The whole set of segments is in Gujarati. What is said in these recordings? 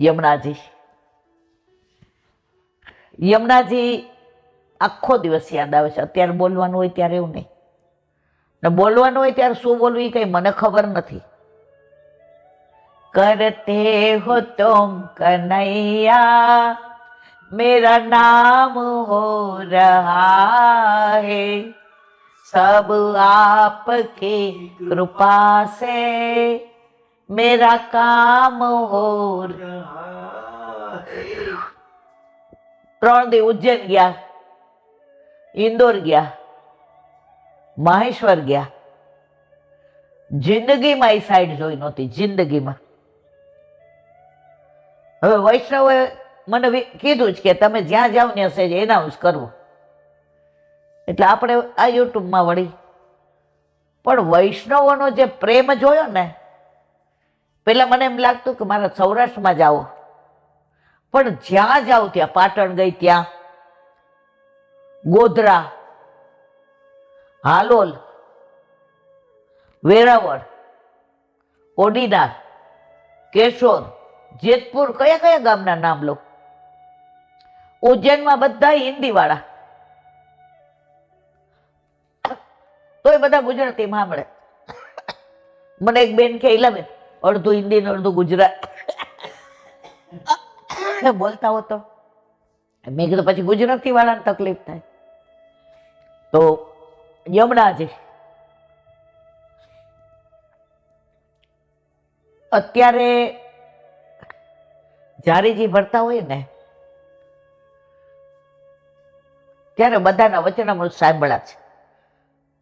યમુનાજી યમુનાજી આખો દિવસ યાદ આવે છે. અત્યારે બોલવાનું હોય ત્યારે એવું નહીં, ને બોલવાનું હોય ત્યારે શું બોલવું એ કઈ મને ખબર નથી. करते हो तुम कन्हैया मेरा नाम हो रहा है सब आपकी कृपा से मेरा काम हो रहा है. 3 દી ઉજ્જૈન ગયા, ઇન્દોર ગયા, મહેશ્વર ગયા. જિંદગીમાં એ સાઈડ જોઈ નહોતી, જિંદગીમાં. હવે વૈષ્ણવે મને કીધું જ કે તમે જ્યાં જાઓ ને હશે એનાઉન્સ કરવું, એટલે આપણે આ યુટ્યુબમાં વળી. પણ વૈષ્ણવોનો જે પ્રેમ જોયો ને, પેલા મને એમ લાગતું કે મારા સૌરાષ્ટ્રમાં જાઓ, પણ જ્યાં જાઓ ત્યાં, પાટણ ગઈ ત્યાં, ગોધરા, હાલોલ, વેરાવળ, ઓડીનાર, કેશોદ, જેતપુર, કયા કયા ગામના નામ લો. ઉજ્જૈનમાં બધા હિન્દી વાળા, તો એ બધા ગુજરાતી સાંભળે. મને એક બેન કે બેન અડધું હિન્દી ને અડધું ગુજરાત બોલતા હો તો મેં કીધું પછી ગુજરાતી વાળાને તકલીફ થાય. તો યમુનાજી અત્યારે જારીજી ભરતા હોય ને ત્યારે બધાના વચનામૃત સાંભળ્યા છે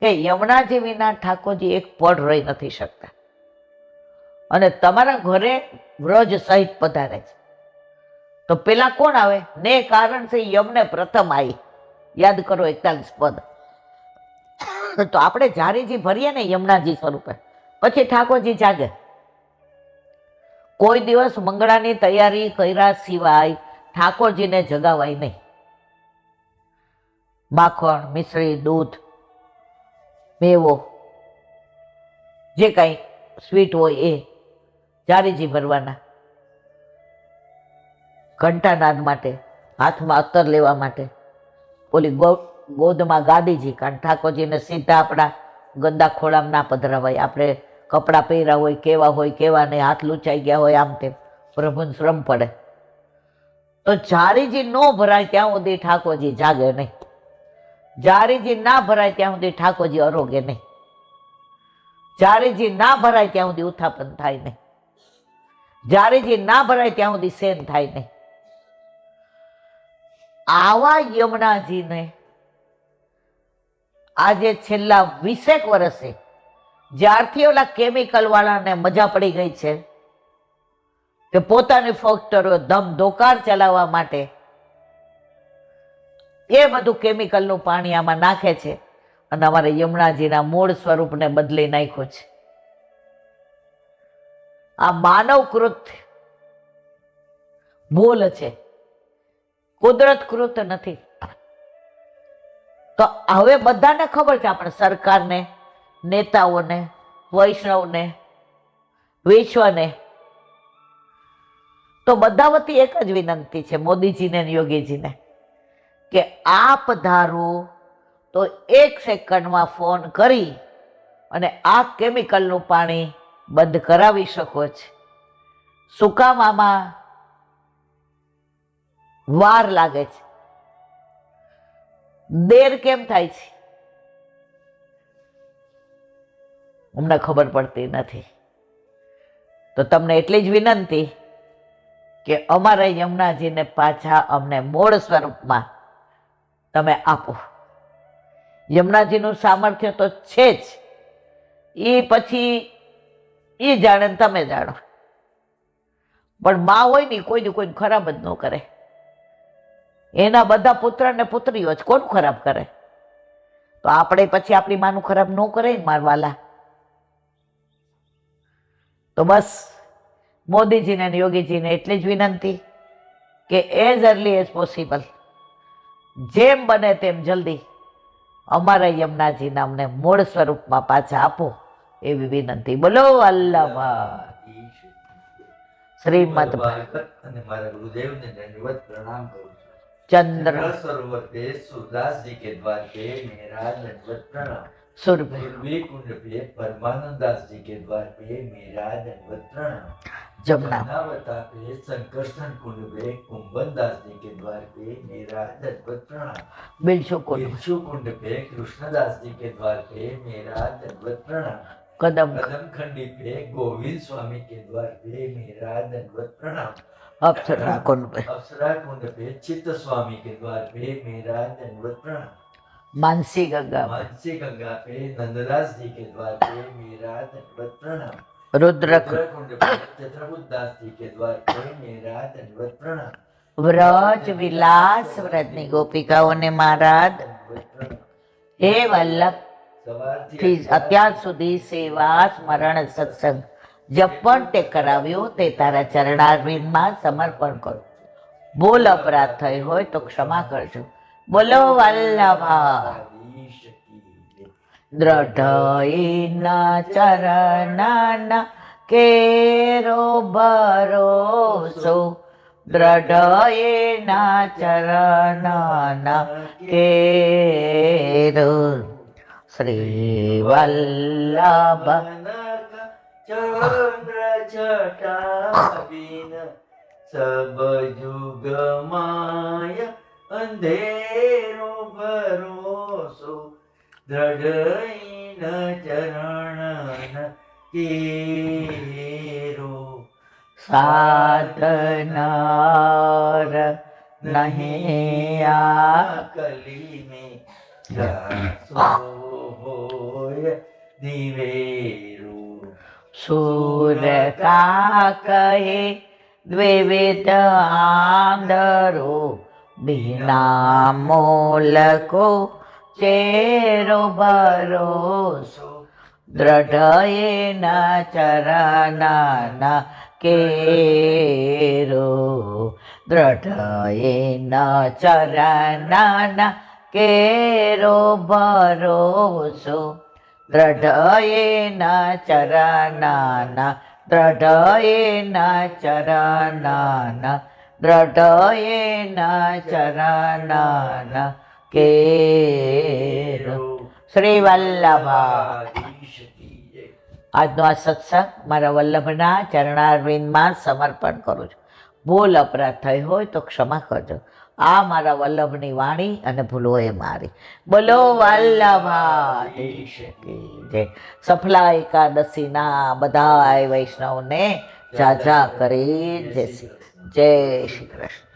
કે યમુનાજી વિના ઠાકોરજી એક પળ રહી નથી શકતા, અને તમારા ઘરે વ્રજ સહિત પધારે છે. તો પેલા કોણ આવે? ને કારણ છે યમને પ્રથમ આવી. યાદ કરો 41 પદ. તો આપણે જારીજી ભરીએ ને યમુનાજી સ્વરૂપે, પછી ઠાકોરજી જાગે. કોઈ દિવસ મંગળાની તૈયારી કર્યા સિવાય ઠાકોરજીને જગાવાય નહીં. માખણ, મિશ્રી, દૂધ, મેવો, જે કાંઈ સ્વીટ હોય એ જારીજી ભરવાના. ઘંટાનાદ માટે, હાથમાં અત્તર લેવા માટે, ઓલી ગોદમાં ગાદીજી, કારણ ઠાકોરજીને સીધા આપણા ગંદા ખોળામાં ના પધરાવાય. આપણે કપડાં પહેર્યા હોય કેવા નહીં, હાથ લૂંચાઈ ગયા હોય આમ તેમ, પ્રભુને શ્રમ પડે. તો જારીજી ન ભરાય ત્યાં સુધી ઠાકોરજી જાગે નહીં. જારીજી ના ભરાય ત્યાં સુધી ઠાકોરજી અરોગે નહીં. જારીજી ના ભરાય ત્યાં સુધી ઉત્થાપન થાય નહીં. જારીજી ના ભરાય ત્યાં સુધી સેન થાય નહીં. આવા યમુનાજીને આજે છેલ્લા 20 વર્ષે જ્યારથી ઓલા કેમિકલ વાળાને મજા પડી ગઈ છે કે પોતાની ફેક્ટરીઓ ધમધોકાર ચલાવવા માટે એ બધું કેમિકલનું પાણી આમાં નાખે છે, અને અમારે યમુનાજીના મૂળ સ્વરૂપને બદલી નાખ્યો છે. આ માનવકૃત ભૂલ છે, કુદરત કૃત નથી. તો હવે બધાને ખબર છે, આપણે સરકારને, નેતાઓને, વૈષ્ણવને, વિશ્વને, તો બધા વતી એક જ વિનંતી છે મોદીજીને અને યોગીજીને કે આપ ધારો તો 1 સેકન્ડમાં ફોન કરી અને આ કેમિકલનું પાણી બંધ કરાવી શકો છો. શું કામ આમાં વાર લાગે છે? દેર કેમ થાય છે? અમને ખબર પડતી નથી. તો તમને એટલી જ વિનંતી કે અમારા યમુનાજીને પાછા અમને મૂળ સ્વરૂપમાં તમે આપો. યમુનાજીનું સામર્થ્ય તો છે જ, એ પછી એ જાણે ને તમે જાણો. પણ માં હોય ને કોઈને ખરાબ જ ન કરે. એના બધા પુત્ર ને પુત્રીઓ જ કોણ ખરાબ કરે? તો આપણે પછી આપણી માનું ખરાબ ન કરે ને મારવાલા. તો બસ મોદીજીને અને યોગીજીને એટલી જ વિનંતી કે એઝ અર્લી એઝ પોસિબલ, જેમ બને તેમ જલ્દી અમારા યમુનાજીના અમને મૂળ સ્વરૂપમાં પાછા આપો એવી વિનંતી. બોલો અલ્લાહ. શ્રીમદ ભાગવત અને મારા ગુરુદેવને દંડવત प्रणाम करूं चंद्र सरोवर पे सूरदास जी के द्वार पे मेरा दंडवत प्रणाम सुरभि पूर्वी कुंड पे परमानंद दास जी के द्वार पे मेरा दंडवत प्रणाम जमुना जमुनावता पे संकर्षण कुंड पे कुंभन दास जी के द्वार पे मेरा दंडवत प्रणाम बिलशु कुंड बिरजू कुंड पे कृष्णदास जी के द्वार पे मेरा दंडवत प्रणाम कदम कदम खंडी पे गोविंद स्वामी के द्वार पे मेरा दंडवत प्रणाम अप्सरा कुंड पे अप्सरा कुंड पे चित्त स्वामी के द्वार पे मेरा दंडवत प्रणाम मानसी गंगा मानसी गंगा पे नंददास जी के द्वार पे मेरा दंडवत प्रणाम रुद्र कुंड पे चित्रबुद्ध दास जी के द्वार पे मेरा दंडवत प्रणाम व्रज विलास व्रतनी गोपिकाओने महाराज दंडवत प्रणाम हे वल्लभ સવારથી થી અત્યાર સુધી સેવા સ્મરણ સત્સંગ જપ પણ તે કરાવ્યો તે તારા ચરણારવિંદમાં સમર્પણ કરું બોલ અપરાધ થઈ હોય તો ક્ષમા કરજો બોલો વલ્લભા આદિશ કી જય. દ્રઢઈના ચરણના કેરો ભરોસો દ્રઢઈના ચરણના કેરો શ્રી વલ્લભ ચંદ્ર છટા બિન સબ જુગ માય અંધેરો ભરોસો દ્રઢઈન ચરણ કેરો સાધનાર નહીં આ કલી में જાસો હોય દિવેરો સુર કા કહે દ્વિવિધ આંધરો બિના મોલકો ચેરો ભરોસો દ્રઢયેના ચરણના કેરો દ્રઢયેના ચરણના કેરો ભરોસો દ્રઢયેના ચરણના દ્રઢયેના ચરણના દ્રઢયેના ચરણના કેરો શ્રી વલ્લભા આદિશ કી જય. આજનો આ સત્સંગ મારા વલ્લભના ચરણારવિંદમાં સમર્પણ કરું છું ભૂલ અપરાધ થઈ હોય તો ક્ષમા કરજો આ મારા વલ્લભની વાણી અને ભૂલો એ મારી બોલો વલ્લભાધીશ કી જય. સફલા એકાદશીના બધા વૈષ્ણવને જાજા કરી જય શ્રી કૃષ્ણ.